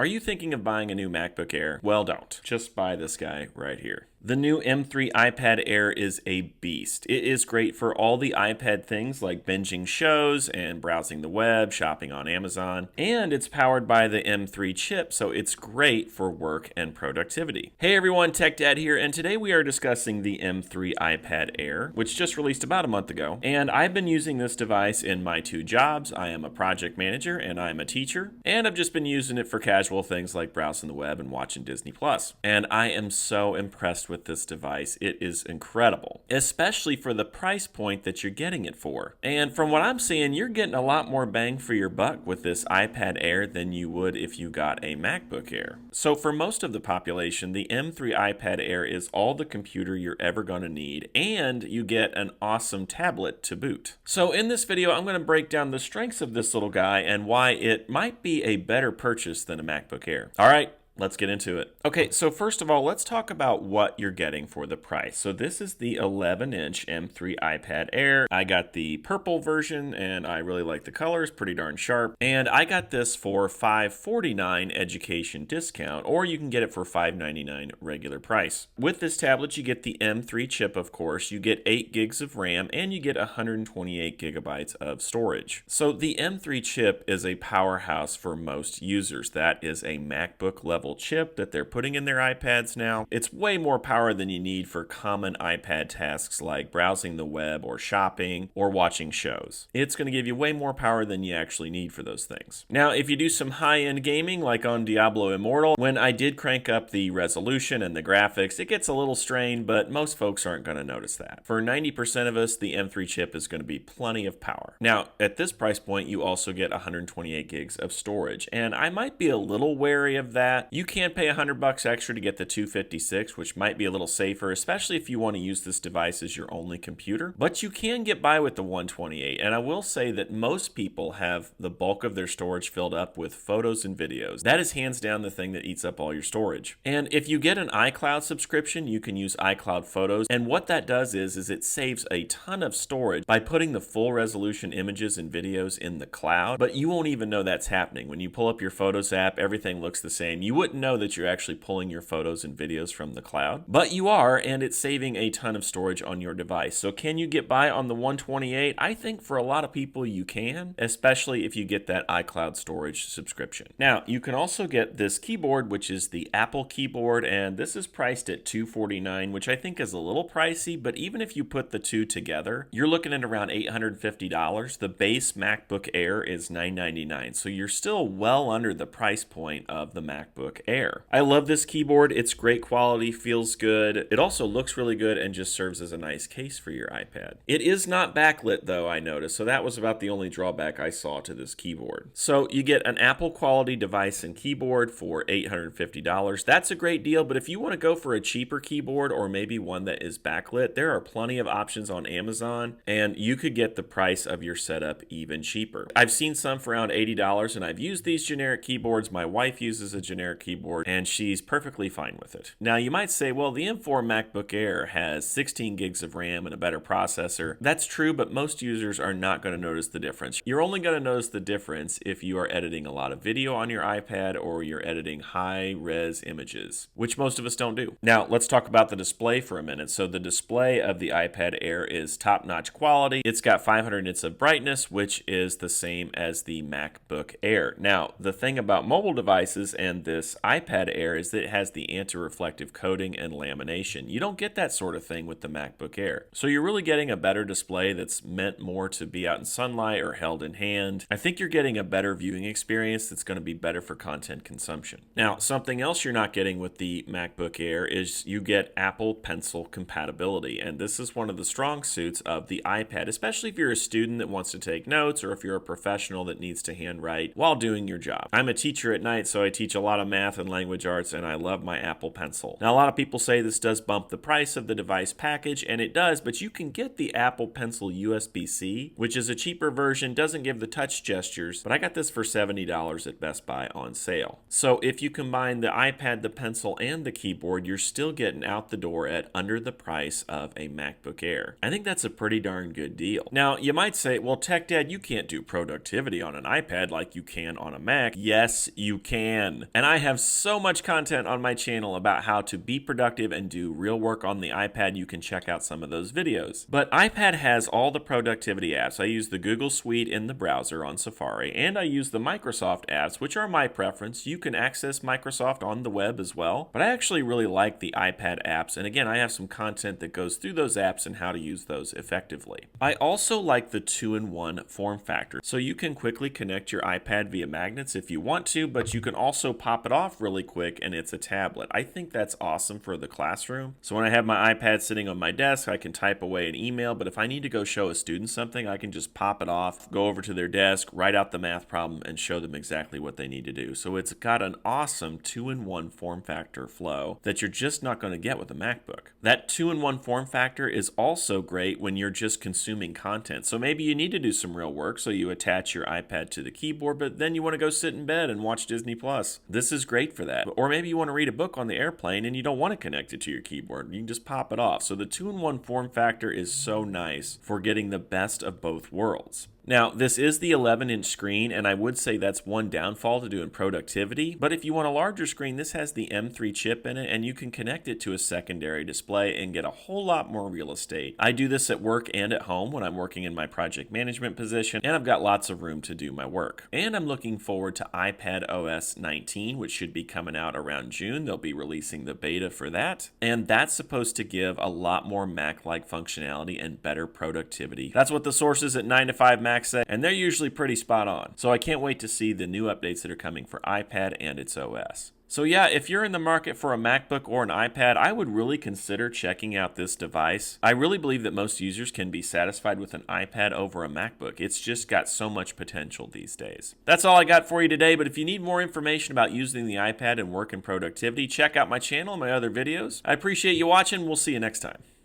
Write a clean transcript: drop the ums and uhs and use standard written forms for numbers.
Are you thinking of buying a new MacBook Air? Well, don't. Just buy this guy right here. The new M3 iPad Air is a beast. It is great for all the iPad things like binging shows and browsing the web, shopping on Amazon, and it's powered by the M3 chip, so it's great for work and productivity. Hey everyone, Tech Dad here, and today we are discussing the M3 iPad Air, which just released about a month ago, and I've been using this device in my two jobs. I am a project manager and I'm a teacher, and I've just been using it for casual things like browsing the web and watching Disney+. And I am so impressed with this device. It is incredible, especially for the price point that you're getting it for. And from what I'm seeing, you're getting a lot more bang for your buck with this iPad Air than you would if you got a MacBook Air. So for most of the population, the M3 iPad Air is all the computer you're ever going to need, and you get an awesome tablet to boot. So in this video, I'm going to break down the strengths of this little guy and why it might be a better purchase than a MacBook Air. All right, let's get into it. Okay, so first of all, let's talk about what you're getting for the price. So this is the 11-inch M3 iPad Air. I got the purple version, and I really like the colors, pretty darn sharp. And I got this for $549 education discount, or you can get it for $599 regular price. With this tablet, you get the M3 chip, of course. You get 8 gigs of RAM, and you get 128 gigabytes of storage. So the M3 chip is a powerhouse for most users. That is a MacBook level chip that they're putting in their iPads now. It's way more power than you need for common iPad tasks like browsing the web or shopping or watching shows. It's going to give you way more power than you actually need for those things. Now, if you do some high-end gaming like on Diablo Immortal, when I did crank up the resolution and the graphics, it gets a little strained, but most folks aren't going to notice that. For 90% of us, the M3 chip is going to be plenty of power. Now, at this price point, you also get 128 gigs of storage, and I might be a little wary of that. You can pay $100 extra to get the 256, which might be a little safer, especially if you want to use this device as your only computer. But you can get by with the 128, and I will say that most people have the bulk of their storage filled up with photos and videos. That is hands down the thing that eats up all your storage. And if you get an iCloud subscription, you can use iCloud Photos, and what that does is it saves a ton of storage by putting the full resolution images and videos in the cloud, but you won't even know that's happening. When you pull up your Photos app, everything looks the same. You wouldn't know that you're actually pulling your photos and videos from the cloud, but you are, and it's saving a ton of storage on your device. So can you get by on the 128? I think for a lot of people you can, especially if you get that iCloud storage subscription. Now, you can also get this keyboard, which is the Apple keyboard, and this is priced at $249, which I think is a little pricey, but even if you put the two together, you're looking at around $850. The base MacBook Air is $999, so you're still well under the price point of the MacBook Air. I love this keyboard. It's great quality, feels good. It also looks really good and just serves as a nice case for your iPad. It is not backlit though, I noticed, so that was about the only drawback I saw to this keyboard. So you get an Apple quality device and keyboard for $850. That's a great deal, but if you want to go for a cheaper keyboard or maybe one that is backlit, there are plenty of options on Amazon, and you could get the price of your setup even cheaper. I've seen some for around $80, and I've used these generic keyboards. My wife uses a generic keyboard, and she's perfectly fine with it. Now, you might say, well, the M4 MacBook Air has 16 gigs of RAM and a better processor. That's true, but most users are not going to notice the difference. You're only going to notice the difference if you are editing a lot of video on your iPad or you're editing high-res images, which most of us don't do. Now, let's talk about the display for a minute. So the display of the iPad Air is top-notch quality. It's got 500 nits of brightness, which is the same as the MacBook Air. Now, the thing about mobile devices and this iPad Air is that it has the anti-reflective coating and lamination. You don't get that sort of thing with the MacBook Air. So you're really getting a better display that's meant more to be out in sunlight or held in hand. I think you're getting a better viewing experience that's going to be better for content consumption. Now, something else you're not getting with the MacBook Air is you get Apple Pencil compatibility, and this is one of the strong suits of the iPad, especially if you're a student that wants to take notes or if you're a professional that needs to handwrite while doing your job. I'm a teacher at night, so I teach a lot of math math and language arts, and I love my Apple Pencil. Now, a lot of people say this does bump the price of the device package, and it does, but you can get the Apple Pencil USB-C, which is a cheaper version, doesn't give the touch gestures, but I got this for $70 at Best Buy on sale. So if you combine the iPad, the pencil, and the keyboard, you're still getting out the door at under the price of a MacBook Air. I think that's a pretty darn good deal. Now, you might say, well, Tech Dad, you can't do productivity on an iPad like you can on a Mac. Yes, you can. And I have so much content on my channel about how to be productive and do real work on the iPad. You can check out some of those videos. But iPad has all the productivity apps. I use the Google Suite in the browser on Safari, and I use the Microsoft apps, which are my preference. You can access Microsoft on the web as well, but I actually really like the iPad apps, and again, I have some content that goes through those apps and how to use those effectively. I also like the 2-in-1 form factor, so you can quickly connect your iPad via magnets if you want to, but you can also pop it off really quick and it's a tablet. I think that's awesome for the classroom. So when I have my iPad sitting on my desk, I can type away an email, but if I need to go show a student something, I can just pop it off, go over to their desk, write out the math problem, and show them exactly what they need to do. So it's got an awesome 2-in-1 form factor flow that you're just not going to get with a MacBook. That 2-in-1 form factor is also great when you're just consuming content. So maybe you need to do some real work, so you attach your iPad to the keyboard, but then you want to go sit in bed and watch Disney Plus. This is great for that. Or maybe you want to read a book on the airplane and you don't want to connect it to your keyboard. You can just pop it off. So the 2-in-1 form factor is so nice for getting the best of both worlds. Now, this is the 11-inch screen, and I would say that's one downfall to doing productivity, but if you want a larger screen, this has the M3 chip in it, and you can connect it to a secondary display and get a whole lot more real estate. I do this at work and at home when I'm working in my project management position, and I've got lots of room to do my work. And I'm looking forward to iPad OS 19, which should be coming out around June. They'll be releasing the beta for that, and that's supposed to give a lot more Mac-like functionality and better productivity. That's what the sources at 9to5Mac say, and they're usually pretty spot on. So I can't wait to see the new updates that are coming for iPad and its OS. So yeah, if you're in the market for a MacBook or an iPad, I would really consider checking out this device. I really believe that most users can be satisfied with an iPad over a MacBook. It's just got so much potential these days. That's all I got for you today, but if you need more information about using the iPad and work and productivity, check out my channel and my other videos. I appreciate you watching. We'll see you next time.